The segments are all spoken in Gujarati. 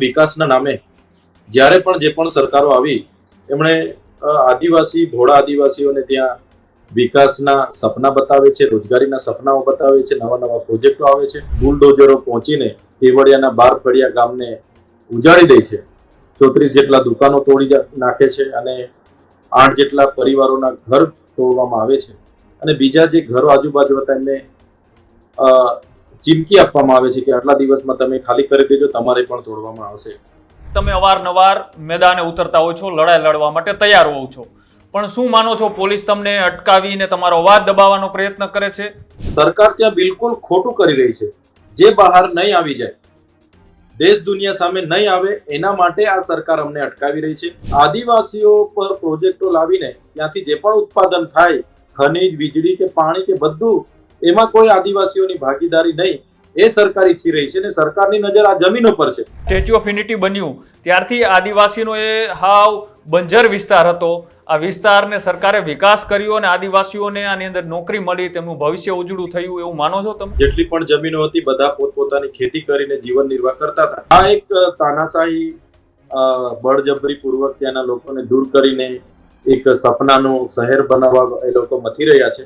વિકાસના નામે જ્યારે પણ જે પણ સરકારો આવી એમણે આદિવાસી ભોળા આદિવાસીઓને ત્યાં વિકાસના સપના બતાવે છે, રોજગારીના સપનાઓ બતાવે છે, નવા નવા પ્રોજેક્ટો આવે છે, બુલડોઝરો પહોંચીને કેવડિયાના 12 ફળિયા ગામને ઉજાડી દે છે, 34 જેટલા દુકાનો તોડી નાખે છે અને 8 જેટલા પરિવારોના ઘર તોડવામાં આવે છે અને બીજા જે ઘરો આજુબાજુ હતા એમને ચીમકી આપવામાં આવે છે કે આટલા દિવસમાં તમે ખાલી કરી દેજો, તમારે પણ તોડવામાં આવશે. તમે અવારનવાર મેદાને ઉતરતા હો છો, લડાઈ લડવા માટે તૈયાર હોવ છો, પણ શું માનો છો પોલીસ તમને અટકાવીને તમારો અવાજ દબાવવાનો પ્રયત્ન કરે છે? સરકાર ત્યાં બિલકુલ ખોટું કરી રહી છે. જે બહાર નહીં આવી જાય, દેશ દુનિયા સામે નહીં આવે, એના માટે આ સરકાર અમને અટકાવી રહી છે. આદિવાસીઓ પર પ્રોજેક્ટો લાવીને ત્યાંથી જે પણ ઉત્પાદન થાય, ખનીજ, વીજળી કે પાણી કે બધું, એમાં કોઈ આદિવાસીઓની ભાગીદારી નહીં, એ સરકાર ઈચ્છી રહી છે અને સરકારની નજર આ જમીનો પર છે. સ્ટેચ્યુ ઓફ યુનિટી બન્યું ત્યારથી આદિવાસીનો એ હાવ બંજર વિસ્તાર હતો. આ વિસ્તારને સરકારે વિકાસ કર્યો અને આદિવાસીઓને આની અંદર નોકરી મળી, તેમનું ભવિષ્ય ઉજળું થયું, એવું માનો છો તમે? જેટલી પણ જમીનો હતી બધા પોતપોતાની ખેતી કરીને જીવન નિર્વાહ કરતા હતા. આ એક તાનાશાહી બળજબરી પૂર્વક ત્યાંના લોકોને દૂર કરીને એક સપનાનું શહેર બનાવવા એ લોકો મથી રહ્યા છે,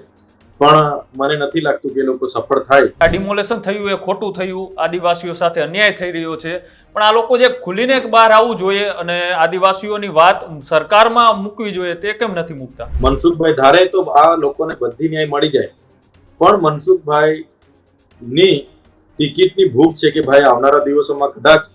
પણ મને નથી લાગતું કે એ લોકો સફળ થાય. આ ડિમોલેશન થયું એ ખોટું થયું, આદિવાસીઓ સાથે અન્યાય થઈ રહ્યો છે, પણ આ લોકો જે ખુલીને બહાર આવવું જોઈએ અને આદિવાસીઓની વાત સરકારમાં મૂકવી જોઈએ, તે કેમ નથી મૂકતા? મનસુખભાઈ ધારે તો આ લોકોને બધી ન્યાય મળી જાય, પણ મનસુખભાઈ ની ટિકિટની ભૂખ છે કે ભાઈ આવનારા દિવસોમાં કદાચ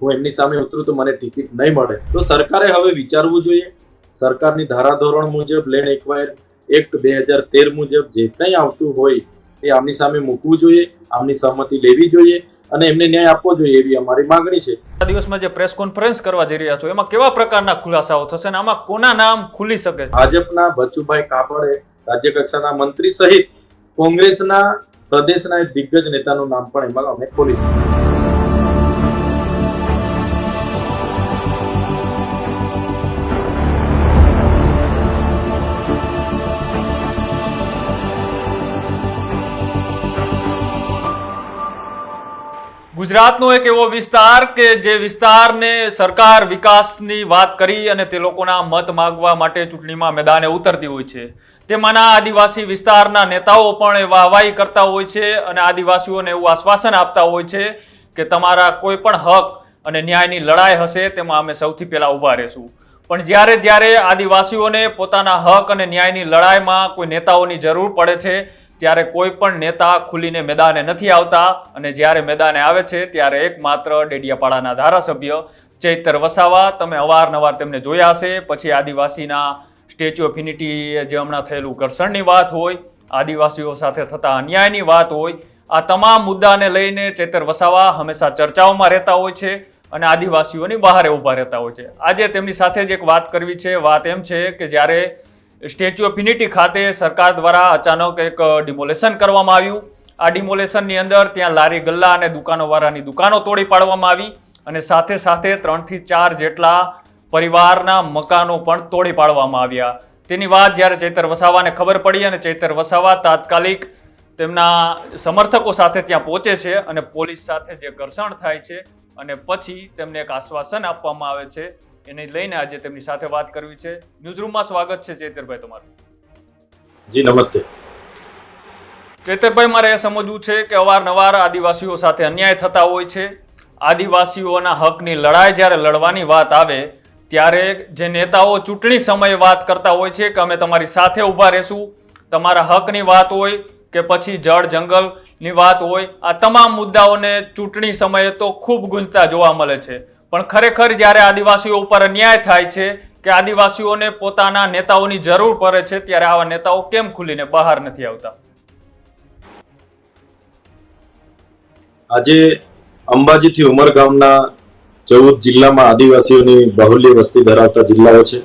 હું એમની સામે ઉતરું તો મને ટિકિટ નહીં મળે. તો સરકારે હવે વિચારવું જોઈએ. સરકારની ધારાધોરણ મુજબ લેન્ડ એક્વાયર એક્ટ 2013 મુજબ જે કંઈ આવતું હોય એ આમની સામે મૂકવું જોઈએ, આમની સહમતિ લેવી જોઈએ અને એમને ન્યાય આપવો જોઈએ, એવી અમારી માંગણી છે. આ દિવસમાં જે પ્રેસ કોન્ફરન્સ કરવા જઈ રહ્યા છો, એમાં કેવા પ્રકારના ખુલાસાઓ થશે અને આમાં કોના નામ ખુલી શકે? ભાજપના બચુભાઈ કાપડે, રાજ્ય કક્ષાના મંત્રી સહિત કોંગ્રેસના પ્રદેશના એક દિગ્ગજ નેતાનું નામ પણ એમાં અમે ખોલીશું. ગુજરાતનો એક એવો વિસ્તાર કે જે વિસ્તારને સરકાર વિકાસની વાત કરી અને તે લોકોના મત માગવા માટે ચૂંટણીમાં મેદાને ઉતરતી હોય છે. તેમાંના આદિવાસી વિસ્તારના નેતાઓ પણ એ વાહવાહી કરતા હોય છે અને આદિવાસીઓને એવું આશ્વાસન આપતા હોય છે કે તમારા કોઈ પણ હક અને ન્યાયની લડાઈ હશે તેમાં અમે સૌથી પહેલા ઊભા રહેશું. પણ જ્યારે આદિવાસીઓને પોતાના હક અને ન્યાયની લડાઈમાં કોઈ નેતાઓની જરૂર પડે છે ત્યારે કોઈ પણ નેતા ખુલીને મેદાને નથી આવતા અને જ્યારે મેદાને આવે છે ત્યારે એકમાત્ર ડેડિયાપાડાના ધારાસભ્ય ચૈતર વસાવા, તમે અવારનવાર તેમને જોયા હશે. પછી આદિવાસીના સ્ટેચ્યુ ઓફ યુનિટી જે હમણાં થયેલું ઘર્ષણની વાત હોય, આદિવાસીઓ સાથે થતા અન્યાયની વાત હોય, આ તમામ મુદ્દાને લઈને ચૈતર વસાવા હંમેશા ચર્ચાઓમાં રહેતા હોય છે અને આદિવાસીઓની બહાર ઊભા રહેતા હોય છે. આજે તેમની સાથે જ એક વાત કરવી છે. વાત એમ છે કે જ્યારે સ્ટેચ્યુ ઓફ યુનિટી ખાતે સરકાર દ્વારા અચાનક એક ડિમોલેશન કરવામાં આવ્યું. આ ડિમોલેશનની અંદર ત્યાં લારી ગલ્લા અને દુકાનોવાળાની દુકાનો તોડી પાડવામાં આવી અને સાથે 3 થી 4 જેટલા પરિવારના મકાનો પણ તોડી પાડવામાં આવ્યા. તેની વાત જ્યારે ચૈતર વસાવાને ખબર પડી અને ચૈતર વસાવા તાત્કાલિક તેમના સમર્થકો સાથે ત્યાં પહોંચે છે અને પોલીસ સાથે જે ઘર્ષણ થાય છે અને પછી તેમને એક આશ્વાસન આપવામાં આવે છે, એને લઈને આજે તેમની સાથે વાત કરવી છે. ન્યૂઝરૂમમાં સ્વાગત છે ચૈતરભાઈ તમારું. જી નમસ્તે. ચૈતરભાઈ, મારે એ સમજવું છે કે અવારનવાર આદિવાસીઓ સાથે અન્યાય થતા હોય છે. આદિવાસીઓના હકની લડાઈ જ્યારે લડવાની વાત આવે ત્યારે જે નેતાઓ ચૂંટણી સમયે વાત કરતા હોય છે કે અમે તમારી સાથે ઊભા રહેશું, તમારા હકની વાત હોય કે પછી જળ જંગલની વાત હોય, આ તમામ મુદ્દાઓને ચૂંટણી સમયે તો ખૂબ ગુંજતા જોવા મળે છે. પણ ખરેખર જ્યારે આદિવાસીઓ ઉપર અન્યાય થાય છે કે આદિવાસીઓને પોતાના નેતાઓની જરૂર પડે છે ત્યારે આવા નેતાઓ કેમ ખુલીને બહાર નથી આવતા? આજે અંબાજીથી ઉમરગામના 14 જિલ્લામાં આદિવાસીઓની બાહુલ્ય વસ્તી ધરાવતા જિલ્લાઓ છે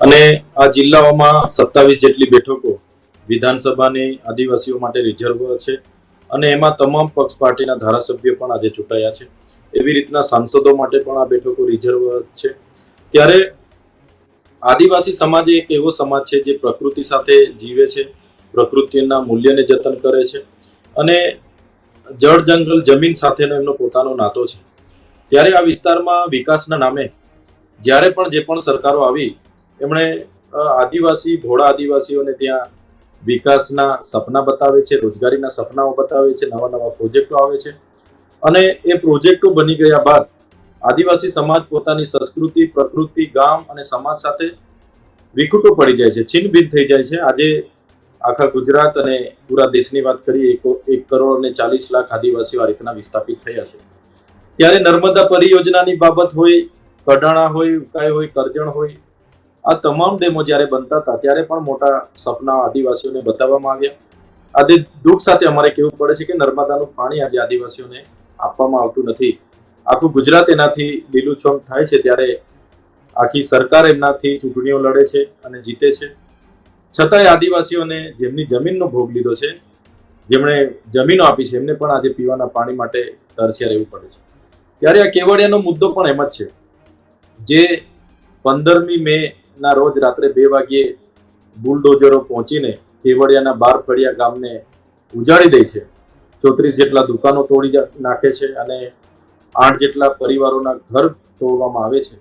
અને આ જિલ્લાઓમાં 27 જેટલી બેઠકો વિધાનસભાની આદિવાસીઓ માટે રિઝર્વ છે અને એમાં તમામ પક્ષ પાર્ટીના ધારાસભ્યો પણ આજે ચૂંટાયા છે. એવી રીતના સાંસદો માટે પણ આ બેઠકો રિઝર્વ છે. ત્યારે આદિવાસી સમાજ એક એવો સમાજ છે જે પ્રકૃતિ સાથે જીવે છે, પ્રકૃતિના મૂલ્યને જતન કરે છે અને જળ જંગલ જમીન સાથેનો એમનો પોતાનો નાતો છે. ત્યારે આ વિસ્તારમાં વિકાસના નામે જ્યારે પણ જે પણ સરકારો આવી એમણે આદિવાસી ભોળા આદિવાસીઓને ત્યાં વિકાસના સપના બતાવે છે, રોજગારીના સપનાઓ બતાવે છે, નવા નવા પ્રોજેક્ટો આવે છે અને એ પ્રોજેક્ટો બની ગયા બાદ આદિવાસી સમાજ પોતાની સંસ્કૃતિ, પ્રકૃતિ, ગામ અને સમાજ સાથે વિખૂટો પડી જાય છે, છિન્ન ભિન્ન થઈ જાય છે. આજે આખા ગુજરાત અને પૂરા દેશની વાત કરીએ 1,40,40,00,000 આદિવાસીઓ આ રીતના વિસ્થાપિત થયા છે. ત્યારે નર્મદા પરિયોજનાની બાબત હોય, કડાણા હોય, ઉકાઈ હોય, કરજણ હોય, આ તમામ ડેમો જ્યારે બનતા હતા ત્યારે પણ મોટા સપના આદિવાસીઓને બતાવવામાં આવ્યા. આજે દુઃખ સાથે અમારે કહેવું પડે છે કે નર્મદાનું પાણી આજે આદિવાસીઓને આપવામાં આવતું નથી. આખું ગુજરાત એનાથી લીલુંછમ થાય છે ત્યારે આખી સરકાર એમનાથી ચૂંટણીઓ લડે છે અને જીતે છે. છતાંય આદિવાસીઓને જેમની જમીનનો ભોગ લીધો છે, જેમણે જમીનો આપી છે, એમને પણ આજે પીવાના પાણી માટે તરસ્યા રહેવું પડે છે. ત્યારે આ કેવડિયાનો મુદ્દો પણ એમ જ છે. જે 15મી મે ના રોજ રાત્રે 2 વાગ્યે બુલડોઝરો પહોંચીને કેવડિયાના 12 ફળિયા ગામને ઉજાડી દે છે, 34 જેટલા દુકાનો તોડી નાખે છે અને 8 જેટલા પરિવારોના ઘર તોડવામાં આવે છે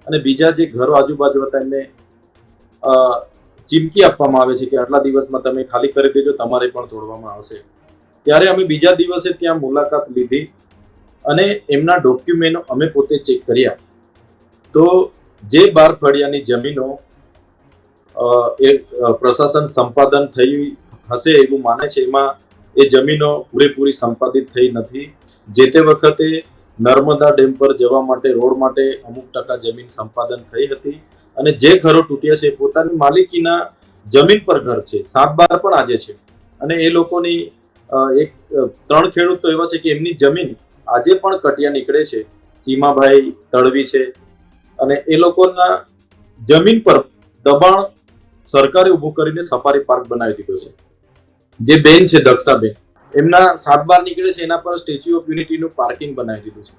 અને બીજા જે ઘરો આજુબાજુ હતા એમને ચીમકી આપવામાં આવે છે કે આટલા દિવસમાં તમે ખાલી કરી દેજો, તમારે પણ તોડવામાં આવશે. ત્યારે અમે બીજા દિવસે ત્યાં મુલાકાત લીધી અને એમના ડોક્યુમેન્ટો અમે પોતે ચેક કર્યા. તો જે 12 ફળિયાની જમીનો એ પ્રશાસન સંપાદન થઈ હશે એવું માને છે, એમાં એ જમીનો પૂરેપૂરી સંપાદિત થઈ નથી. જે તે વખતે નર્મદા ડેમ પર જવા માટે રોડ માટે અમુક ટકા જમીન સંપાદન થઈ હતી અને જે ઘરો તૂટ્યા છે પોતાની માલિકીના જમીન પર ઘર છે, 7/12 પણ આજે છે અને એ લોકોની 3 ખેડૂત તો એવા છે કે એમની જમીન આજે પણ કટિયા નીકળે છે. ચીમાભાઈ તળવી છે અને એ લોકોના જમીન પર દબાણ સરકારે ઊભું કરીને સફારી પાર્ક બનાવી દીધો છે. જે બેન છે દક્ષાબેન, એમના 7/12 નીકળે છે એના પર સ્ટેચ્યુ ઓફ યુનિટીનું પાર્કિંગ બનાવી દીધું છે.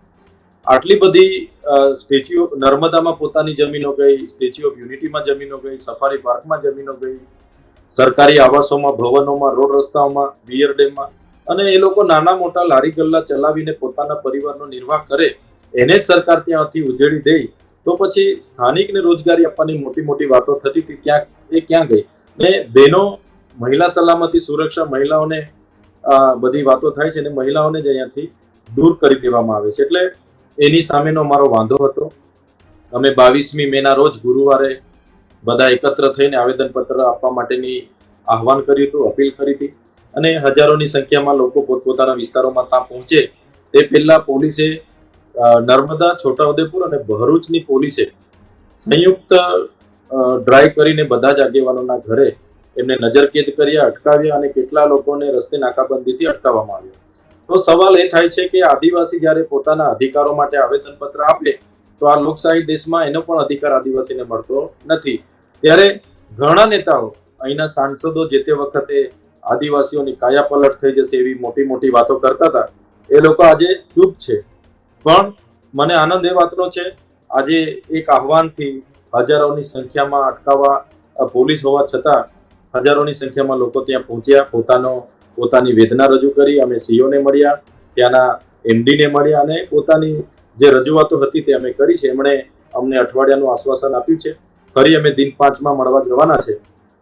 આટલી બધી સ્ટેચ્યુ નર્મદામાં પોતાની જમીનો ગઈ, સ્ટેચ્યુ ઓફ યુનિટીમાં જમીનો ગઈ, સફારી પાર્કમાં જમીનો ગઈ, સરકારી આવાસોમાં, ભવનોમાં, રોડ રસ્તાઓમાં, વિયર ડેમમાં, અને એ લોકો નાના મોટા લારી ગલ્લા ચલાવીને પોતાના પરિવારનો નિર્વાહ કરે એને જ સરકાર ત્યાંથી ઉજેડી દે તો પછી સ્થાનિકને રોજગારી આપવાની મોટી મોટી વાતો થતી હતી ત્યાં એ ક્યાં ગઈ? ને બહેનો, મહિલા સલામતી, સુરક્ષા, મહિલાઓને બધી વાતો થાય છે અને મહિલાઓને જ અહીંયાથી દૂર કરી દેવામાં આવે છે. એટલે એની સામેનો અમારો વાંધો હતો. અમે 22મી મેના રોજ ગુરુવારે બધા એકત્ર થઈને આવેદનપત્ર આપવા માટેની આહવાન કર્યું હતું, અપીલ કરી હતી અને હજારોની સંખ્યામાં લોકો પોતપોતાના વિસ્તારોમાં ત્યાં પહોંચે તે પહેલા પોલીસે નર્મદા, છોટાઉદેપુર અને ભરૂચની પોલીસે સંયુક્ત ડ્રાઈવ કરીને બધા જ આગેવાનોના ઘરે એમને નજરકેદ કર્યા, અટકાવ્યા અને કેટલા લોકોને રસ્તે નાકાબંધીથી અટકાવવામાં આવ્યા. તો સવાલ એ થાય છે કે આદિવાસી જ્યારે પોતાના અધિકારો માટે આવેદનપત્ર આપે તો આ લોકશાહી દેશમાં એનો પણ અધિકાર આદિવાસીને મળતો નથી. ત્યારે ઘણા નેતાઓ, અહીંના સાંસદો જે તે વખતે આદિવાસીઓની કાયાપલટ થઈ જશે એવી મોટી મોટી વાતો કરતા હતા, એ લોકો આજે ચૂપ છે. પણ મને આનંદ એ વાતનો છે, આજે એક આહવાનથી હજારોની સંખ્યામાં અટકાવવા પોલીસ હોવા છતાં હજારોની સંખ્યામાં લોકો ત્યાં પહોંચ્યા, પોતાની વેદના રજૂ કરી. અમે સીઓને મળ્યા, ત્યાંના એમડીને મળ્યા અને પોતાની જે રજૂઆતો હતી તે અમે કરી છે. એમણે અમને અઠવાડિયાનું આશ્વાસન આપ્યું છે. ફરી અમે દિન 5માં મળવા જવાના છે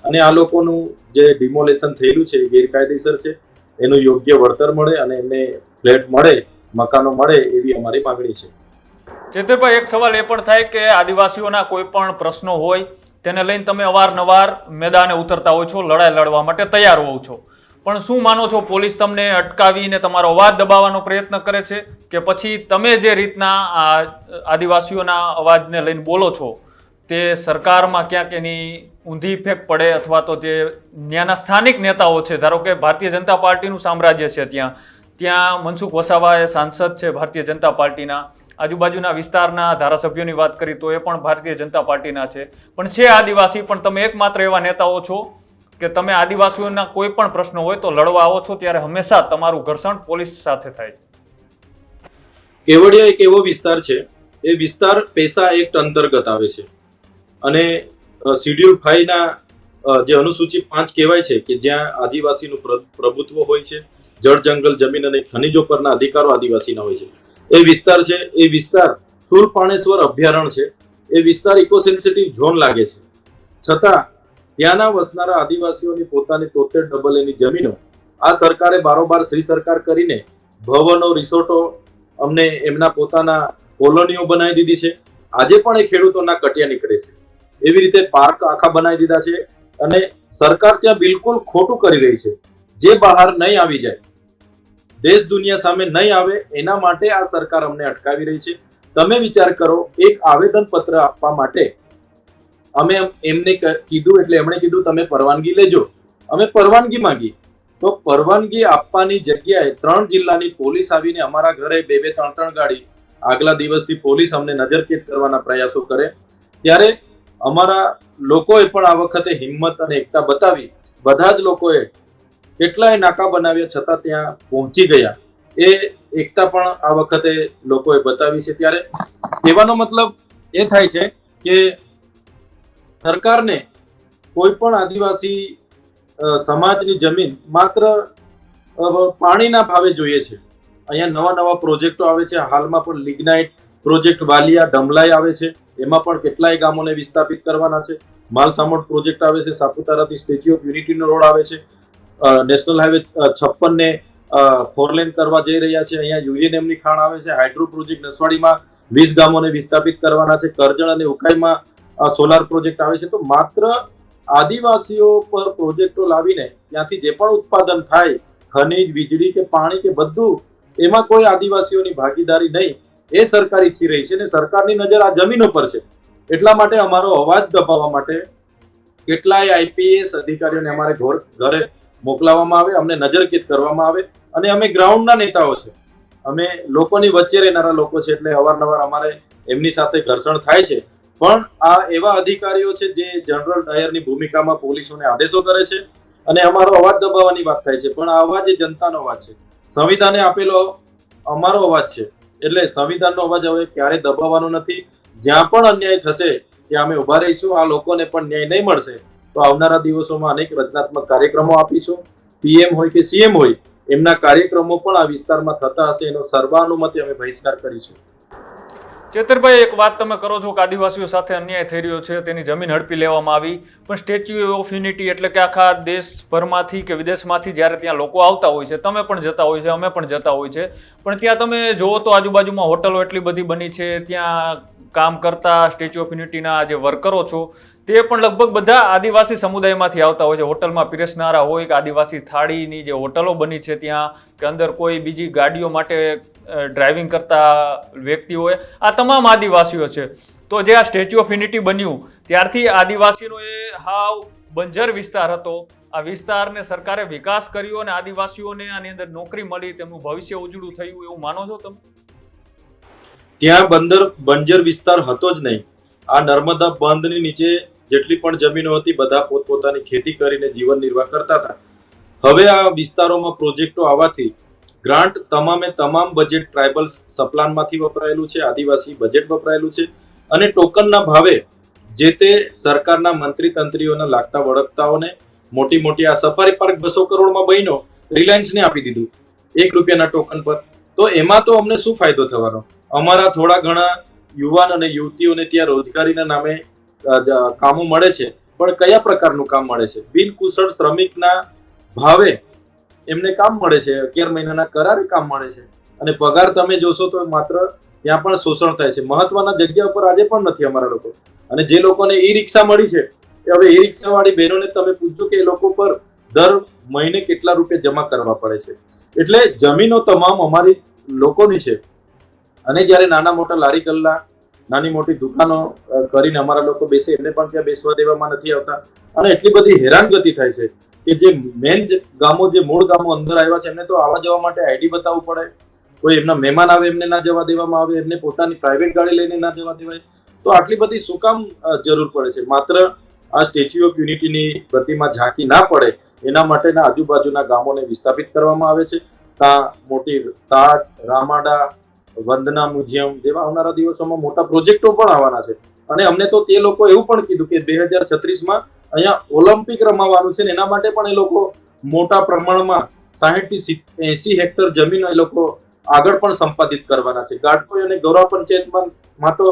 અને આ લોકોનું જે ડિમોલેશન થયેલું છે એ ગેરકાયદેસર છે, એનું યોગ્ય વળતર મળે અને એમને ફ્લેટ મળે, મકાનો મળે એવી અમારી માંગણી છે. ચેતરભાઈ, એક સવાલ એ પણ થાય કે આદિવાસીઓના કોઈ પણ પ્રશ્નો હોય તેને લઈને તમે અવારનવાર મેદાને ઉતરતા હોય છો, લડાઈ લડવા માટે તૈયાર હોવ છો, પણ શું માનો છો પોલીસ તમને અટકાવીને તમારો અવાજ દબાવવાનો પ્રયત્ન કરે છે કે પછી તમે જે રીતના આદિવાસીઓના અવાજને લઈને બોલો છો તે સરકારમાં ક્યાંક એની ઊંધી ઇફેક્ટ પડે અથવા તો જે ત્યાંના સ્થાનિક નેતાઓ છે, ધારો કે ભારતીય જનતા પાર્ટીનું સામ્રાજ્ય છે, ત્યાં મનસુખ વસાવા એ સાંસદ છે ભારતીય જનતા પાર્ટીના, આજુબાજુના વિસ્તારના ધારાસભ્યોની વાત કરી તો એ પણ ભારતીય જનતા પાર્ટીના છે, પણ છે આદિવાસી, પણ તમે એકમાત્ર એવા નેતાઓ છો કે તમે આદિવાસીઓના કોઈ પણ પ્રશ્નો હોય તો લડવા આવો છો ત્યારે હંમેશા તમારું ઘર્ષણ પોલીસ સાથે થાય છે. કેવડિયા એક એવો વિસ્તાર છે, એ વિસ્તાર પેસા એક્ટ અંતર્ગત આવે છે અને શિડ્યુલ 5 ના જે અનુસૂચિ 5 કહેવાય છે કે જ્યાં આદિવાસીનું પ્રભુત્વ હોય છે, જળ, જંગલ, જમીન અને ખનિજો પરના અધિકારો આદિવાસીના હોય છે. એ વિસ્તાર છે, એ વિસ્તાર સુરપાણેશ્વર અભયારણ્ય છે, એ વિસ્તાર ઇકો સેન્સિટિવ ઝોન લાગે છે. છતાં ત્યાંના વસનારા આદિવાસીઓની પોતાની 73 ડબલ એની જમીનો આ સરકારે બારોબાર શ્રી સરકાર કરીને ભવનો, રિસોર્ટો, અમને એમના પોતાના કોલોનીઓ બનાવી દીધી છે. આજે પણ એ ખેડૂતોના કટિયા નીકળે છે. એવી રીતે પાર્ક આખા બનાવી દીધા છે અને સરકાર ત્યાં બિલકુલ ખોટું કરી રહી છે. જે બહાર નહીં આવી જાય, દેશ દુનિયા સામે નહીં આવે, એના માટે આ સરકાર અમને અટકાવી રહી છે. તમે વિચાર કરો, એક આવેદન પત્ર આપવા માટે અમે એમને કીધું એટલે એમણે કીધું તમે પરવાનગી લેજો. અમે પરવાનગી માંગી તો પરવાનગી આપવાની જગ્યાએ 3 જિલ્લાની પોલીસ આવીને અમારા ઘરે 2-2, 3-3 ગાડી આગલા દિવસથી પોલીસ અમને નજરકેદ કરવાના પ્રયાસો કરે. ત્યારે અમારા લોકોએ પણ આ વખતે હિંમત અને એકતા બતાવી. બધા જ લોકોએ કેટલાય નાકા બનાવ્યા છતાં ત્યાં પહોંચી ગયા. એ એકતા પણ આ વખતે લોકોએ બતાવી છે. ત્યારે કહેવાનો મતલબ એ થાય છે કે સરકારને કોઈ પણ આદિવાસી સમાજની જમીન માત્ર પાણીના ભાવે જોઈએ છે. અહીંયા નવા પ્રોજેક્ટો આવે છે. હાલમાં પણ લિગ્નાઇટ પ્રોજેક્ટ વાલિયા ડમલાઈ આવે છે. એમાં પણ કેટલાય ગામોને વિસ્થાપિત કરવાના છે. માલસામોડ પ્રોજેક્ટ આવે છે. સાપુતારાથી સ્ટેચ્યુ ઓફ યુનિટીનો રોડ આવે છે. નેશનલ હાઈવે 56 ને 4 લેન કરવા જઈ રહ્યા છે. અહીંયા યુએનએમની ખાણ આવે છે. હાઇડ્રો પ્રોજેક્ટ નસવાડીમાં 20 ગામોને વિસ્થાપિત કરવાના છે. કરજણ અને ઉકાઈમાં સોલાર પ્રોજેક્ટ આવે છે. તો માત્ર આદિવાસીઓ પર પ્રોજેક્ટો લાવીને ત્યાંથી જે પણ ઉત્પાદન થાય, ખનીજ, વીજળી કે પાણી કે બધું, એમાં કોઈ આદિવાસીઓની ભાગીદારી નહીં, એ સરકાર ઈચ્છી રહી છે. અને સરકારની નજર આ જમીનો પર છે. એટલા માટે અમારો અવાજ દબાવવા માટે કેટલાય આઈપીએસ અધિકારીઓને અમારે ઘરે મોકલાવવામાં આવે, અમને નજરકેદ કરવામાં આવે. અને અમે ગ્રાઉન્ડના નેતાઓ છે, અમે લોકોની વચ્ચે રહેનારા લોકો છે, એટલે અવારનવાર અમારે એમની સાથે ઘર્ષણ થાય છે. પણ આ એવા અધિકારીઓ છે જે જનરલ ડાયરની ભૂમિકામાં પોલીસોને આદેશો કરે છે અને અમારો અવાજ દબાવવાની વાત થાય છે. પણ આ અવાજ એ જનતાનો અવાજ છે, સંવિધાને આપેલો અમારો અવાજ છે. એટલે સંવિધાનનો અવાજ હવે ક્યારે દબાવવાનો નથી. જ્યાં પણ અન્યાય થશે ત્યાં અમે ઉભા રહીશું. આ લોકોને પણ ન્યાય નહીં મળશે તો આવનારા દિવસોમાં અનેક રચનાત્મક કાર્યક્રમો આપીશું. પીએમ હોય કે સીએમ હોય, એમના કાર્યક્રમો પણ આ વિસ્તારમાં થતા હશે, એનો સર્વાનુમતે અમે બહિષ્કાર કરીશું. ચેતરભાઈ, એક વાત તમે કરો છો કે આદિવાસીઓ સાથે અન્યાય થઈ રહ્યો છે, તેની જમીન હડપી લેવામાં આવી, પણ સ્ટેચ્યુ ઓફ યુનિટી એટલે કે આખા દેશભરમાંથી કે વિદેશમાંથી જ્યારે ત્યાં લોકો આવતા હોય છે, તમે પણ જતા હોય છે, અમે પણ જતા હોય છે, પણ ત્યાં તમે જુઓ તો આજુબાજુમાં હોટલો એટલી બધી બની છે. ત્યાં કામ કરતા સ્ટેચ્યુ ઓફ યુનિટીના જે વર્કરો છો તે પણ લગભગ બધા આદિવાસી સમુદાયમાંથી આવતા હોય છે. હોટલમાં પીરસનારા હોય કે આદિવાસી થાળીની જે હોટલો બની છે ત્યાં, કે અંદર કોઈ બીજી ગાડીઓ માટે ડ્રાઇવિંગ કરતા વ્યક્તિ હોય, આ તમામ આદિવાસીઓ છે. તો જે આ સ્ટેચ્યુ ઓફ યુનિટી બન્યું ત્યારથી આદિવાસીનો એ હાવ બંજર વિસ્તાર હતો. આ વિસ્તારને સરકારે વિકાસ કર્યો અને આદિવાસીઓને આની અંદર નોકરી મળી, તેમનું ભવિષ્ય ઉજળું થયું, એવું માનો છો તમે? ત્યાં બંજર વિસ્તાર હતો જ નહીં. આ નર્મદા બંધની નીચે જેટલી પણ જમીનો હતી બધા પોતપોતાની ખેતી કરીને જીવન નિર્વાહ કરતા હતા. હવે આ વિસ્તારોમાં પ્રોજેક્ટો આવવાથી ગ્રાન્ટ તમામ બજેટ ટ્રાઇબલ સપ્લાનમાંથી વપરાયેલું છે, આદિવાસી બજેટ વપરાયેલું છે અને ટોકનના ભાવે જે તે સરકારના મંત્રી તંત્રીઓના લાગતા વળગતાઓને મોટી આ સફારી પાર્ક 200 કરોડમાં બન્યો, રિલાયન્સને આપી દીધું 1 રૂપિયાના ટોકન પર. તો એમાં તો અમને શું ફાયદો થવાનો? અમારા થોડા ઘણા યુવાન અને યુવતીઓને ત્યાં રોજગારીના નામે કામો મળે છે, પણ કયા પ્રકારનું કામ મળે છે? બિનકુશળ શ્રમિકના ભાવે એમને કામ મળે છે, 11 મહિનાના કરારે કામ મળે છે અને પગાર તમે જોશો તો માત્ર ત્યાં પણ શોષણ થાય છે. મહત્વના જગ્યા ઉપર આજે પણ નથી અમારા લોકો. અને જે લોકોને ઈ રિક્ષા મળી છે, હવે ઈ રિક્ષા વાળી બહેનોને તમે પૂછજો કે એ લોકો પર દર મહિને કેટલા રૂપિયા જમા કરવા પડે છે. એટલે જમીનો તમામ અમારી લોકોની છે. અને જ્યારે નાના મોટા લારી ગલ્લા, નાની મોટી દુકાનો કરીને અમારા લોકો બેસે, એમને પણ ત્યાં બેસવા દેવામાં નથી આવતા. અને એટલી બધી હેરાનગતિ થાય છે કે જે મેન ગામો, જે મૂળ ગામો અંદર આવ્યા છે, એમને તો આવવા જવા માટે આઈડી બતાવવું પડે. કોઈ એમના મહેમાન આવે એમને ના જવા દેવામાં આવે, એમને પોતાની પ્રાઇવેટ ગાડી લઈને ના જવા દેવાય. તો આટલી બધી શું કામ જરૂર પડે છે? માત્ર આ સ્ટેચ્યુ ઓફ યુનિટીની પ્રતિમા ઝાંકી ના પડે એના માટેના આજુબાજુના ગામોને વિસ્થાપિત કરવામાં આવે છે. ત્યાં મોટી તાજ, રામાડા, વંદના મ્યુઝિયમ જેવા આવનારા દિવસોમાં મોટા પ્રોજેક્ટો પણ આવવાના છે. અને અમને તો તે લોકો એવું પણ કીધું કે 2036માં અહીંયા ઓલિમ્પિક રમાવાનું છે ને એના માટે પણ એ લોકો મોટા પ્રમાણમાં 60 થી 80 હેક્ટર જમીન એ લોકો આગળ પણ સંપાદિત કરવાના છે. ગાટકોઈ અને ગૌરવ પંચાયતમાં તો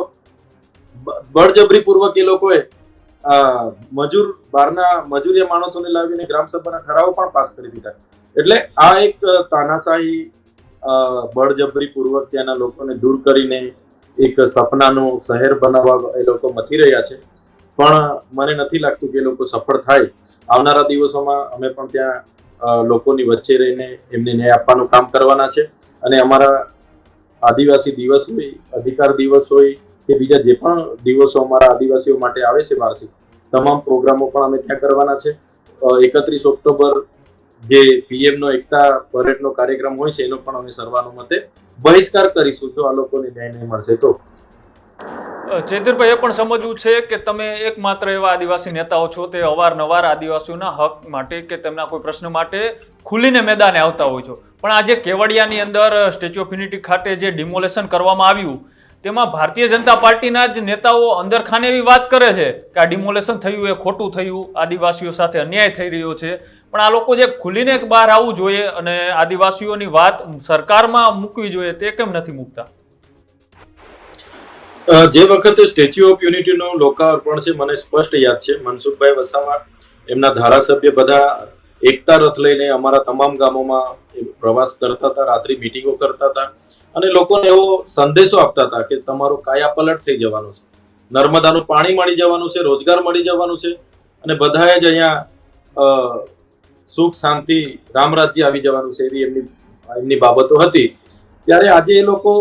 બળજબરીપૂર્વક એ લોકોએ બહારના મજૂરિયા માણસોને લાવીને ગ્રામસભાના ઠરાવો પણ પાસ કરી દીધા. એટલે આ એક તાનાશાહી બળજબરીપૂર્વક ત્યાંના લોકોને દૂર કરીને એક સપનાનું શહેર બનાવવા એ લોકો મથી રહ્યા છે. પણ મને નથી લાગતું કે એ લોકો સફળ થાય. આવનારા દિવસોમાં અમે પણ ત્યાં લોકોની વચ્ચે રહીને એમને ન્યાય આપવાનું કામ કરવાના છે. અને અમારા આદિવાસી દિવસ હોય, અધિકાર દિવસ હોય કે બીજા જે પણ દિવસો અમારા આદિવાસીઓ માટે આવે છે વાર્ષિક, તમામ પ્રોગ્રામો પણ અમે ત્યાં કરવાના છે. 31 ઓક્ટોબર જે PM નો એકતા પરેડનો કાર્યક્રમ હોય છે એનો પણ અમે સર્વાનુમતે બહિષ્કાર કરીશું જો આ લોકોને ન્યાય નહીં મળશે તો. ચૈતરભાઈ, એ પણ સમજવું છે કે તમે એકમાત્ર એવા આદિવાસી નેતાઓ છો તે અવારનવાર આદિવાસીઓના હક માટે કે તેમના કોઈ પ્રશ્ન માટે ખુલીને મેદાને આવતા હોય છો. પણ આજે કેવડિયાની અંદર સ્ટેચ્યુ ઓફ યુનિટી ખાતે જે ડિમોલેશન કરવામાં આવ્યું તેમાં ભારતીય જનતા પાર્ટીના જ નેતાઓ અંદરખાને એવી વાત કરે છે કે આ ડિમોલેશન થયું એ ખોટું થયું, આદિવાસીઓ સાથે અન્યાય થઈ રહ્યો છે. પણ આ લોકો જે ખુલીને બહાર આવવું જોઈએ અને આદિવાસીઓની વાત સરકારમાં મૂકવી જોઈએ તે કેમ નથી મૂકતા? જે વખતે સ્ટેચ્યુ ઓફ યુનિટીનું લોકાર્પણ છે મને સ્પષ્ટ યાદ છે. મનસુખભાઈ વસાવા એમના ધારાસભ્ય બધા એકતા રથ લઈને અમારા તમામ ગામોમાં પ્રવાસ કરતા હતા, રાત્રિ મીટિંગો કરતા હતા અને લોકોને એવો સંદેશો આપતા હતા કે તમારો કાયાપલટ થઈ જવાનું છે, નર્મદાનું પાણી મળી જવાનું છે, રોજગાર મળી જવાનું છે અને બધાએ જ અહીંયા સુખ શાંતિ રામ રાજ્ય આવી જવાનું છે એવી એમની બાબતો હતી. ત્યારે આજે એ લોકો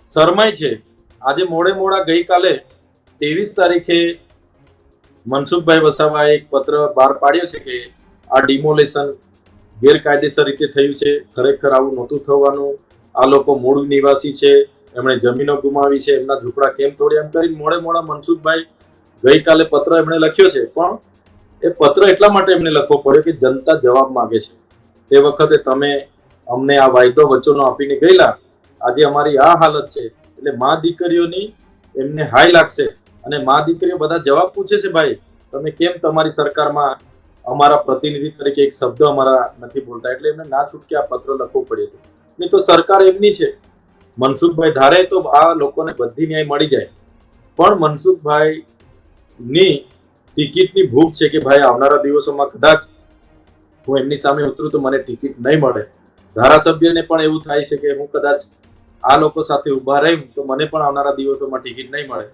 શરમાય છે. આજે મોડા ગઈકાલે 23 તારીખે મનસુખભાઈ વસાવાએ એક પત્ર બહાર પાડ્યો છે કે આ ડિમોલેશન ગેરકાયદેસર રીતે થયું છે, ખરેખર આવું નહોતું થવાનું, આ લોકો મૂળ નિવાસી છે, એમણે જમીનો ગુમાવી છે, એમના ઝૂંપડા કેમ તોડ્યા, એમ કરી મોડા મનસુખભાઈ ગઈકાલે પત્ર એમણે લખ્યો છે. પણ એ પત્ર એટલા માટે એમને લખવો પડ્યો કે જનતા જવાબ માંગે છે. તે વખતે તમે અમને આ વાયદો વચનો આપીને ગયેલા, આજે અમારી આ હાલત છે. એટલે મા દીકરીઓની એમને હાય લાગશે અને મા દીકરીઓ બધા જવાબ પૂછે છે, ભાઈ તમે કેમ તમારી સરકારમાં અમારા પ્રતિનિધિ તરીકે એક શબ્દ અમારા નથી બોલતા. એટલે એમને ના છૂટકે આ પત્ર લખવો પડ્યો છે. નહીં તો સરકાર એમની છે. મનસુખભાઈ ધારે તો આ લોકોને બધી ન્યાય મળી જાય. પણ મનસુખભાઈ ની ટિકિટની ભૂખ છે કે ભાઈ આવનારા દિવસોમાં કદાચ હું એમની સામે ઉતરું તો મને ટિકિટ નહીં મળે. ધારાસભ્યને પણ એવું થાય છે કે હું કદાચ આ લોકો સાથે ઉભા રહી તો મને પણ આવનારા દિવસોમાં ટિકિટ નહીં મળે.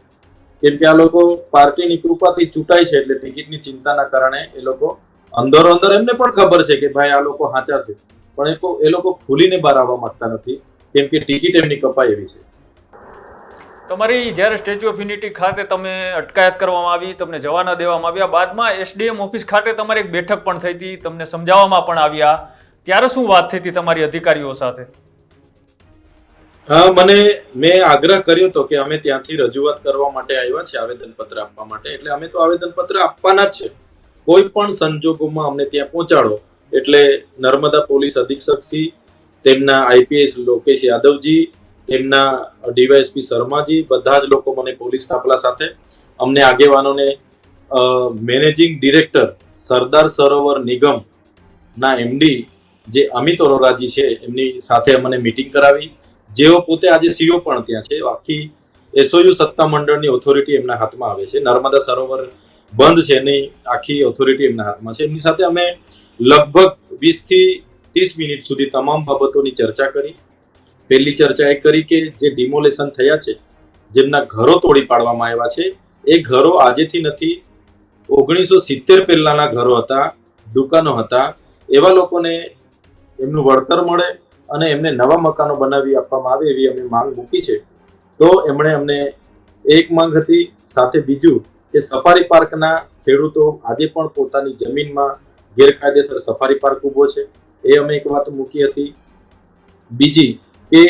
કેમ કે આ લોકો પાર્ટીની કૃપાથી ચૂંટાય છે એટલે ટિકિટની ચિંતાના કારણે એ લોકો અંદરો અંદર એમને પણ ખબર છે કે ભાઈ આ લોકો હાચા છે, પણ એ લોકો ખુલીને બહાર આવવા માંગતા નથી કેમ કે ટિકિટ એમની કપાય એવી છે. તમારી જ્યારે સ્ટેચ્યુ ઓફ યુનિટી ખાતે તમે અટકાયત કરવામાં આવી, તમને જવા ન દેવામાં આવ્યા, બાદમાં SDM ઓફિસ ખાતે તમારી એક બેઠક પણ થઈ હતી, તમને સમજાવવામાં પણ આવ્યા, ત્યારે શું વાત થઈ હતી તમારી અધિકારીઓ સાથે? હા, મેં આગ્રહ કર્યો હતો કે અમે ત્યાંથી રજૂઆત કરવા માટે આવ્યા છે, આવેદનપત્ર આપવા માટે. એટલે અમે તો આવેદનપત્ર આપવાના જ છે. કોઈ પણ સંજોગોમાં અમને ત્યાં પહોંચાડો. એટલે નર્મદા પોલીસ અધિક્ષક શ્રી, તેમના IPS લોકેશ યાદવજી, તેમના DYSP શર્માજી, બધા જ લોકો મને પોલીસ કાફલા સાથે અમને આગેવાનોને મેનેજિંગ ડિરેક્ટર સરદાર સરોવર નિગમ ના MD જે અમિત અરોરાજી છે એમની સાથે અમને મીટિંગ કરાવી. જેઓ પોતે આજે CO પણ ત્યાં છે. આખી SOU સત્તા મંડળની ઓથોરિટી એમના હાથમાં આવે છે. નર્મદા સરોવર બંધ છે એની આખી ઓથોરિટી એમના હાથમાં છે. એમની સાથે અમે લગભગ 20 થી 30 મિનિટ સુધી તમામ બાબતોની ચર્ચા કરી. પહેલી ચર્ચા એ કરી કે જે ડિમોલેશન થયા છે, જેમના ઘરો તોડી પાડવામાં આવ્યા છે, એ ઘરો આજેથી નથી, 1970 પહેલાના ઘરો હતા, દુકાનો હતા. એવા લોકોને એમનું વળતર મળે અને એમને નવા મકાનો બનાવી આપવામાં આવે એવી અમે માંગ મૂકી છે. તો એમણે અમને એક માંગ હતી. સાથે બીજું કે સફારી પાર્કના ખેડૂતો આજે પણ પોતાની જમીનમાં ગેરકાયદેસર સફારી પાર્ક ઊભો છે, એ અમે એક વાત મૂકી હતી. બીજી કે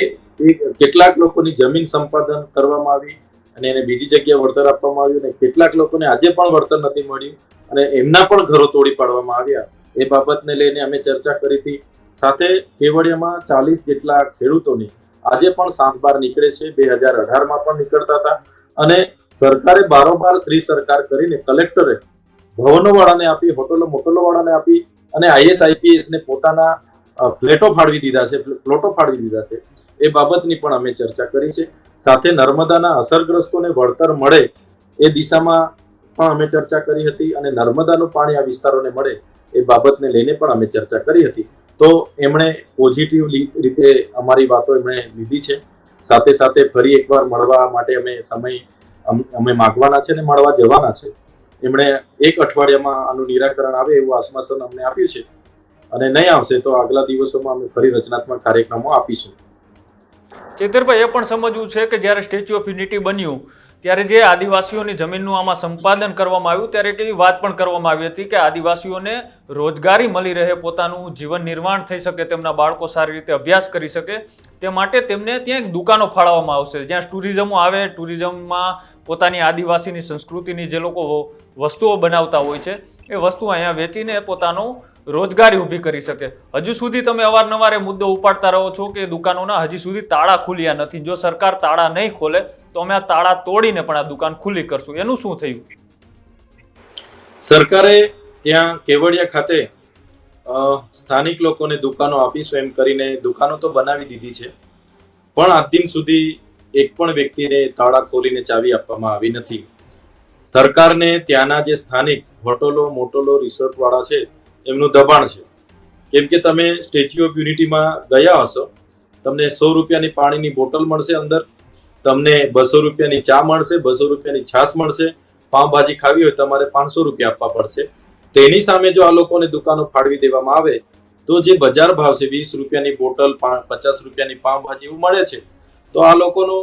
કેટલાક લોકોની જમીન સંપાદન કરવામાં આવી અને એને બીજી જગ્યાએ વળતર આપવામાં આવ્યું અને કેટલાક લોકોને આજે પણ વળતર નથી મળ્યું અને એમના પણ ઘરો તોડી પાડવામાં આવ્યા. એ બાબતને લઈને અમે ચર્ચા કરી હતી. સાથે કેવડિયામાં 40 જેટલા ખેડૂતોની આજે પણ સાત બાર નીકળે છે. 2018માં પણ નીકળતા હતા અને સરકારે બારોબાર શ્રી સરકાર કરીને કલેક્ટરે ભવનો વાળાને આપી, હોટલો મોટલો વાળાને આપી અને IS IPS ને પોતાના પ્લોટો ફાળવી દીધા છે એ બાબતની પણ અમે ચર્ચા કરી છે. સાથે નર્મદાના અસરગ્રસ્તોને વળતર મળે એ દિશામાં પણ અમે ચર્ચા કરી હતી અને નર્મદાનું પાણી આ વિસ્તારોને મળે એ બાબતને લઈને પણ અમે ચર્ચા કરી હતી. તો એમણે પોઝિટિવ રીતે અમારી વાતો એમણે લીધી છે. સાથે સાથે ફરી એકવાર મળવા માટે અમે માગવાના છે અને મળવા જવાના છે. એમણે 1 અઠવાડિયામાં આનું નિરાકરણ આવે એવું આશ્વાસન અમને આપ્યું છે અને નહીં આવશે તો આગલા દિવસોમાં અમે ફરી રચનાત્મક કાર્યક્રમો આપીશું. ચેતરભાઈ, એ પણ સમજવું છે કે જ્યારે સ્ટેચ્યુ ઓફ યુનિટી બન્યું ત્યારે જે આદિવાસીઓની જમીનનું આમાં સંપાદન કરવામાં આવ્યું ત્યારે એક એવી વાત પણ કરવામાં આવી હતી કે આદિવાસીઓને રોજગારી મળી રહે, પોતાનું જીવન નિર્વાહ થઈ શકે, તેમના બાળકો સારી રીતે અભ્યાસ કરી શકે તે માટે તેમને ત્યાં એક દુકાનો ફાળવવામાં આવશે જ્યાં ટુરિઝમો આવે, ટુરિઝમમાં પોતાની આદિવાસીની સંસ્કૃતિની જે લોકો વસ્તુઓ બનાવતા હોય છે એ વસ્તુ અહીંયા વેચીને પોતાનું રોજગારી ઊભી કરી શકે. હજુ સુધી તમે અવારનવાર એ મુદ્દો ઉપાડતા રહો છો કે દુકાનોના હજી સુધી તાળા ખુલ્યા નથી. જો સરકાર તાળા નહીં ખોલે તો અમે આ તાળા તોડીને પણ આ દુકાન ખુલ્લી કરશું. એનું શું થયું? સરકારે ત્યાં કેવડિયા ખાતે સ્થાનિક લોકોને દુકાનો આપીશું એમ કરીને દુકાનો તો બનાવી દીધી છે, પણ આજ દિન સુધી એક પણ વ્યક્તિને તાળા ખોલીને ચાવી આપવામાં આવી નથી. સરકારને ત્યાંના જે સ્થાનિક હોટલો, મોટલો, રિસોર્ટ વાળા છે એમનું દબાણ છે. કેમ કે તમે સ્ટેચ્યુ ઓફ યુનિટીમાં ગયા હશો, તમને 100 રૂપિયાની પાણીની બોટલ મળશે, અંદર તમને 200 રૂપિયાની ચા મળશે, 200 રૂપિયાની છાશ મળશે. પાવભાજી ખાવી હોય તમારે 500 રૂપિયા આપવા પડશે. તેની સામે જો આ લોકોને દુકાનો ફાળવી દેવામાં આવે તો જે બજાર ભાવ છે 20 રૂપિયાની બોટલ, 50 રૂપિયાની પાવભાજી એવું મળે છે, તો આ લોકોનો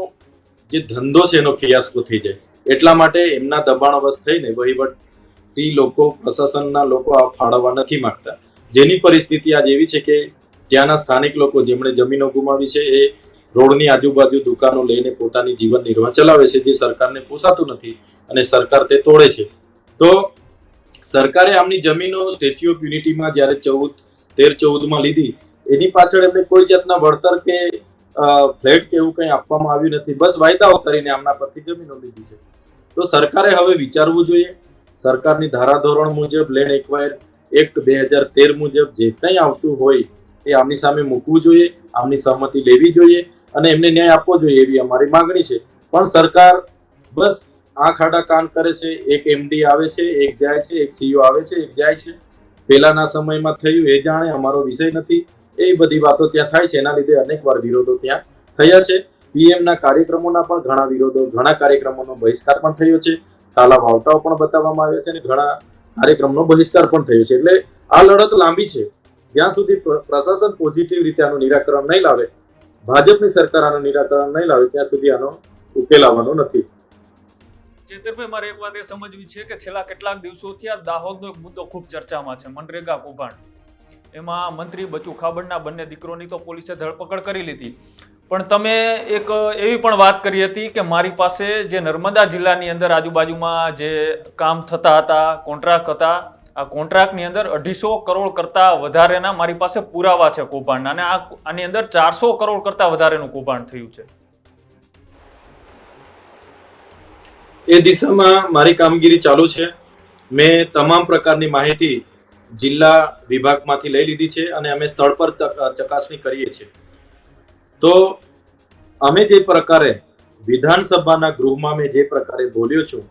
જે ધંધો છે એનો ફિયાસ્કો થઈ જાય. એટલા માટે એમના દબાણવશ થઈને વહીવટી લોકો, પ્રશાસનના લોકો આ ફાળવવા નથી માંગતા. જેની પરિસ્થિતિ આજ એવી છે કે ત્યાંના સ્થાનિક લોકો જેમણે જમીનો ગુમાવી છે એ રોડની આજુબાજુ દુકાનો લઈને પોતાની જીવન નિર્વાહ ચલાવે છે, જે સરકારને પોસાતું નથી અને સરકાર તે તોડે છે. તો સરકારે આમની જમીનો સ્ટેચ્યુ ઓફ યુનિટીમાં જ્યારે 13-14માં લીધી એની પાછળ એમને કોઈ જાતના વળતર કે ફ્લેટ કે એવું કંઈ આપવામાં આવ્યું નથી. બસ વાયદાઓ કરીને આમના પરથી જમીનો લીધી છે. તો સરકારે હવે વિચારવું જોઈએ. સરકારની ધારાધોરણ મુજબ, લેન્ડ એક્વાયર એક્ટ 2013 મુજબ જે કંઈ આવતું હોય એ આમની સામે મૂકવું જોઈએ, આમની સહમતિ લેવી જોઈએ અને એમને ન્યાય આપવો જોઈએ એવી અમારી માંગણી છે. પણ સરકાર બસ આંખ આડા કાન કરે છે. એક એમડી આવે છે, એક જાય છે, એક સીઈઓ આવે છે, એક જાય છે. પહેલાના સમયમાં થયું એ જાણે, અમારો વિષય નથી. એ બધી વાતો ત્યાં થાય છે. એના લીધે અનેકવાર વિરોધો ત્યાં થયા છે. પીએમના કાર્યક્રમોના પણ ઘણા વિરોધો, ઘણા કાર્યક્રમોનો બહિષ્કાર પણ થયો છે. કાલા વાવટાઓ પણ બતાવવામાં આવ્યા છે અને ઘણા કાર્યક્રમનો બહિષ્કાર પણ થયો છે. એટલે આ લડત લાંબી છે. જ્યાં સુધી પ્રશાસન પોઝિટિવ રીતે આનું નિરાકરણ નહીં લાવે, ભાજપની સરકાર આનું નિરાકરણ નહીં લાવે, ત્યાં સુધી આનો ઉકેલ આવવાનો નથી. ચેતરભાઈ, મારે એક વાત એ સમજવી છે કે છેલ્લા કેટલાક દિવસોથી આ દાહોદનો એક મુદ્દો ખૂબ ચર્ચામાં છે, મનરેગા કૌભાંડ. એમાં મંત્રી બચુ ખાબડના બંને દીકરોની તો પોલીસે ધરપકડ કરી લીધી, પણ તમે એક એવી પણ વાત કરી હતી કે મારી પાસે જે નર્મદા જિલ્લાની અંદર આજુબાજુમાં જે કામ થતા હતા, કોન્ટ્રાક્ટ હતા, આ કોન્ટ્રાક્ટની અંદર 250 કરોડ કરતા વધારેના મારી પાસે પુરાવા છે કૌભાંડના, અને આની અંદર 400 કરોડ કરતા વધારેનું કૌભાંડ થયું છે. એ દિશામાં મારી કામગીરી ચાલુ છે. મેં તમામ પ્રકારની માહિતી જિલ્લા વિભાગમાંથી લઈ લીધી છે અને અમે સ્થળ પર ચકાસણી કરીએ છીએ. તો અમે જે પ્રકારે વિધાનસભાના ગૃહમાં મેં જે પ્રકારે બોલ્યો છું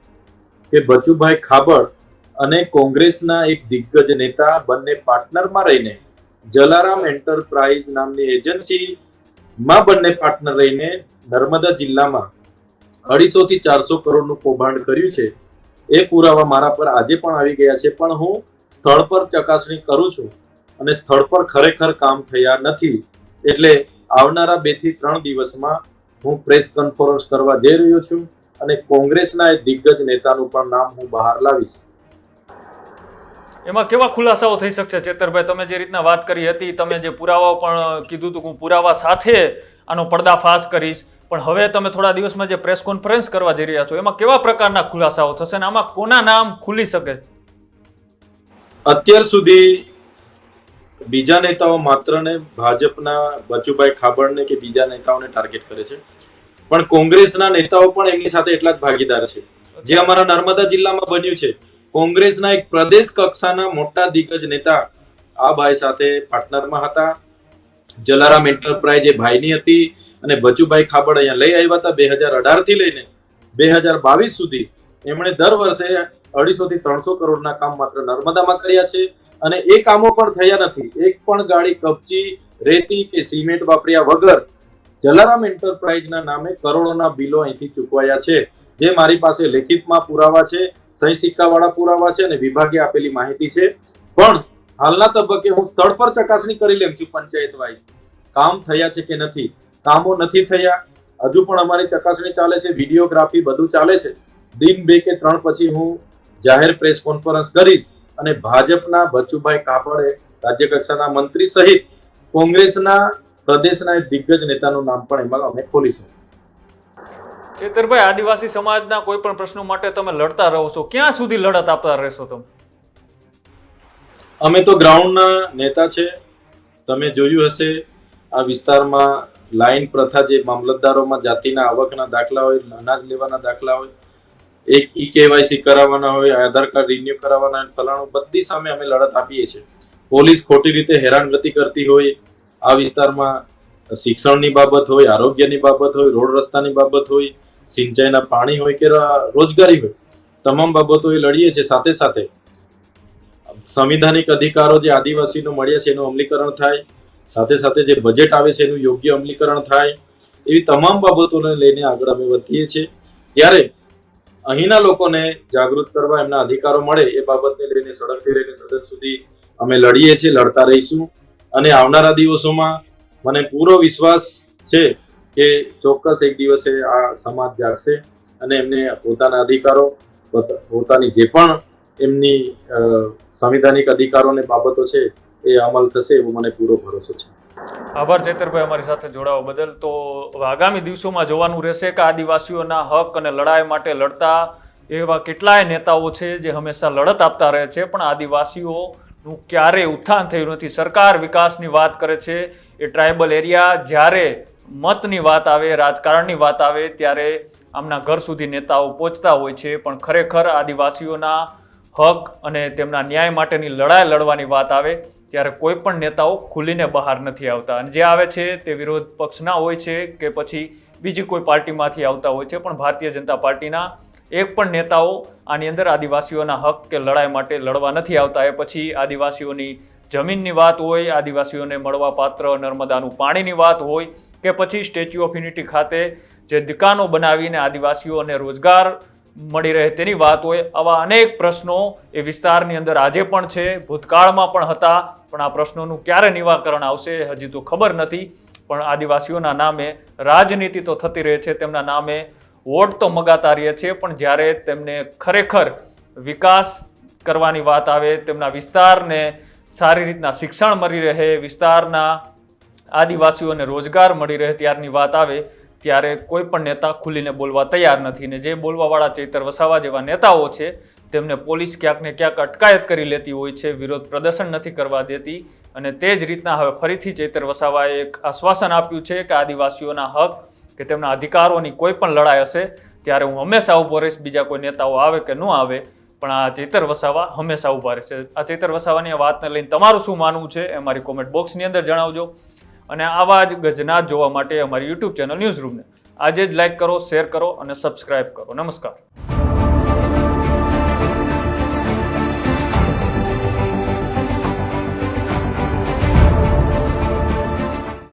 કે બચુભાઈ ખાબડ અને કોંગ્રેસના એક દિગ્ગજ નેતા બંને પાર્ટનરમાં રહીને જલારામ એન્ટરપ્રાઇઝ નામની એજન્સીમાં બંને પાર્ટનર રહીને નર્મદા જિલ્લામાં 250 થી 400 કરોડનું કૌભાંડ કર્યું છે. એ પુરાવા મારા પર આજે પણ આવી ગયા છે, પણ હું સ્થળ પર ચકાસણી કરું છું અને સ્થળ પર ખરેખર કામ થયા નથી. એટલે આવનારા 2 થી 3 દિવસમાં હું પ્રેસ કોન્ફરન્સ કરવા જઈ રહ્યો છું અને કોંગ્રેસના એક દિગ્ગજ નેતાનું પણ નામ હું બહાર લાવીશ. એમાં કેવા ખુલાસાઓ થઈ શકશે ચેતરભાઈ? તમે જે રીતના વાત કરી હતી, તમે જે પુરાવાઓ પણ કીધું હતું, હું પુરાવા સાથે આનો પર્દાફાશ કરીશ, પણ હવે તમે થોડા દિવસમાં જે પ્રેસ કોન્ફરન્સ કરવા જઈ રહ્યા છો એમાં કેવા પ્રકારના ખુલાસાઓ થશે અને આમાં કોના નામ ખુલી શકે? અત્યાર સુધી બીજા નેતાઓ માત્ર ને ભાજપના બચુભાઈ ખાબડને કે બીજા નેતાઓને ટાર્ગેટ કરે છે, પણ કોંગ્રેસના નેતાઓ પણ એમની સાથે એટલા જ ભાગીદાર છે. જે અમારા નર્મદા જિલ્લામાં બન્યું છે, કોંગ્રેસના એક પ્રદેશ કક્ષાના મોટા દિગ્ગજ નેતા આ ભાઈ સાથે પાર્ટનરમાં હતા જલારામ એન્ટરપ્રાઇઝ એ ભાઈની હતી અને બચુભાઈ ખાબડ અહીંયા લઈ આવ્યા હતા 2018 થી લઈને 2022 સુધી. એમણે દર વર્ષે 250 થી 300 કરોડના કામ માત્ર નર્મદામાં કર્યા છે અને એ કામો પણ થયા નથી. એક પણ ગાડી કપચી, રેતી કે સિમેન્ટ વાપર્યા વગર જલારામ એન્ટરપ્રાઇઝના નામે કરોડોના બિલો અહીંથી ચૂકવાયા છે, જે મારી પાસે લેખિતમાં પુરાવા છે, સહી સિક્કાવાળા પુરાવા છે અને વિભાગે આપેલી માહિતી છે. પણ હાલના તબક્કે હું સ્થળ પર ચકાસણી કરી લેમ છું પંચાયત વાઇઝ કામ થયા છે કે નથી. કામો નથી થયા, હજુ પણ અમારી ચકાસણી ચાલે છે, વિડીયોગ્રાફી બધું ચાલે છે. દિન 2 કે 3 પછી હું જાહેર પ્રેસ કોન્ફરન્સ કરીશ અને ભાજપના બચુભાઈ કાપડે રાજ્ય કક્ષાના મંત્રી સહિત કોંગ્રેસના પ્રદેશના એક દિગ્ગજ નેતાનું નામ પણ એમાં અમે ખોલીશું. ચેતરભાઈ, આદિવાસી સમાજના કોઈ પણ પ્રશ્નો માટે તમે લડતા રહો છો, ક્યાં સુધી લડત આપતા રહેશો તમે? અમે તો ગ્રાઉન્ડના નેતા છે. તમે જોયું હશે આ વિસ્તારમાં લાઈન પ્રથા, જે મામલતદારોમાં જાતિના આવકના દાખલા હોય, અનાજ લેવાના દાખલા હોય, એક KYC કરાવવાના હોય, આધાર કાર્ડ રિન્યુ કરાવવાના હોય, ફલાણું બધી સામે અમે લડત આપીએ છીએ. પોલીસ ખોટી રીતે હેરાનગતિ કરતી હોય, આ વિસ્તારમાં શિક્ષણની બાબત હોય, આરોગ્યની બાબત હોય, રોડ રસ્તાની બાબત હોય, સિંચાઈના પાણી હોય કે રોજગારી હોય, તમામ બાબતો એ લડીએ છીએ. સાથે સાથે સંવિધાનિક અધિકારો જે આદિવાસીનો મળ્યા છે એનું અમલીકરણ થાય, સાથે સાથે જે બજેટ આવે છે એનું યોગ્ય અમલીકરણ થાય, એવી તમામ બાબતોને લઈને આગળ અમે વધીએ છીએ. ત્યારે અહીંના લોકોને જાગૃત કરવા, એમના અધિકારો મળે એ બાબતને લઈને સડકથી લઈને સદન સુધી અમે લડીએ છીએ, લડતા રહીશું. અને આવનારા દિવસોમાં મને પૂરો વિશ્વાસ છે કે ચોક્કસ એક દિવસે આ સમાજ જાગશે અને એમને પોતાના અધિકારો, પોતાની જે પણ એમની સંવિધાનિક અધિકારોની બાબતો છે એ અમલ થશે એવો મને પૂરો ભરોસો છે. આભાર ચેતરભાઈ અમારી સાથે જોડાવા બદલ. તો આગામી દિવસોમાં જોવાનું રહેશે કે આદિવાસીઓના હક અને લડાઈ માટે લડતા એવા કેટલાય નેતાઓ છે જે હંમેશા લડત આપતા રહે છે, પણ આદિવાસીઓનું ક્યારેય ઉત્થાન થયું નથી. સરકાર વિકાસની વાત કરે છે, એ ટ્રાઇબલ એરિયા જ્યારે મતની વાત આવે, રાજકારણની વાત આવે ત્યારે આમના ઘર સુધી નેતાઓ પહોંચતા હોય છે, પણ ખરેખર આદિવાસીઓના હક અને તેમના ન્યાય માટેની લડાઈ લડવાની વાત આવે ત્યારે કોઈ પણ નેતાઓ ખુલીને બહાર નથી આવતા. અને જે આવે છે તે વિરોધ પક્ષના હોય છે કે પછી બીજી કોઈ પાર્ટીમાંથી આવતા હોય છે, પણ ભારતીય જનતા પાર્ટીના એક પણ નેતાઓ આની અંદર આદિવાસીઓના હક કે લડાઈ માટે લડવા નથી આવતા. એ પછી આદિવાસીઓની જમીનની વાત હોય, આદિવાસીઓને મળવા પાત્ર નર્મદાનું પાણીની વાત હોય કે પછી સ્ટેચ્યુ ઓફ યુનિટી ખાતે જે દુકાનો બનાવીને આદિવાસીઓને રોજગાર મળી રહે તેની વાત હોય, આવા અનેક પ્રશ્નો એ વિસ્તારની અંદર આજે પણ છે, ભૂતકાળમાં પણ હતા. પણ આ પ્રશ્નોનું ક્યારે નિવારણ આવશે હજી તો ખબર નથી. પણ આદિવાસીઓના નામે રાજનીતિ તો થતી રહે છે, તેમના નામે વોટ તો મગાતા રહે છે, પણ જ્યારે તેમને ખરેખર વિકાસ કરવાની વાત આવે, તેમના વિસ્તારને સારી રીતના શિક્ષણ મળી રહે, વિસ્તારના આદિવાસીઓને રોજગાર મળી રહે ત્યારની વાત આવે ત્યારે કોઈ પણ નેતા ખુલીને બોલવા તૈયાર નથી. ને જે બોલવાવાળા ચૈતર વસાવા જેવા નેતાઓ છે તેમને પોલીસ ક્યાંક ને ક્યાંક અટકાયત કરી લેતી હોય છે, વિરોધ પ્રદર્શન નથી કરવા દેતી. અને તે જ રીતના હવે ફરીથી ચૈતર વસાવાએ એક આશ્વાસન આપ્યું છે કે આદિવાસીઓના હક કે તેમના અધિકારોની કોઈ પણ લડાઈ હશે ત્યારે હું હંમેશા ઊભો રહીશ, બીજા કોઈ નેતાઓ આવે કે ન આવે પણ આ ચૈતર વસાવા હંમેશા ઊભા રહેશે. આ ચૈતર વસાવાની આ વાતને લઈને તમારું શું માનવું છે એ અમારી કોમેન્ટ બોક્સની અંદર જણાવજો. અને આવા જ ગજનાત જોવા માટે અમારી યુટ્યુબ ચેનલ ન્યૂઝ રૂમને આજે જ લાઈક કરો, શેર કરો અને સબસ્ક્રાઇબ કરો. નમસ્કાર.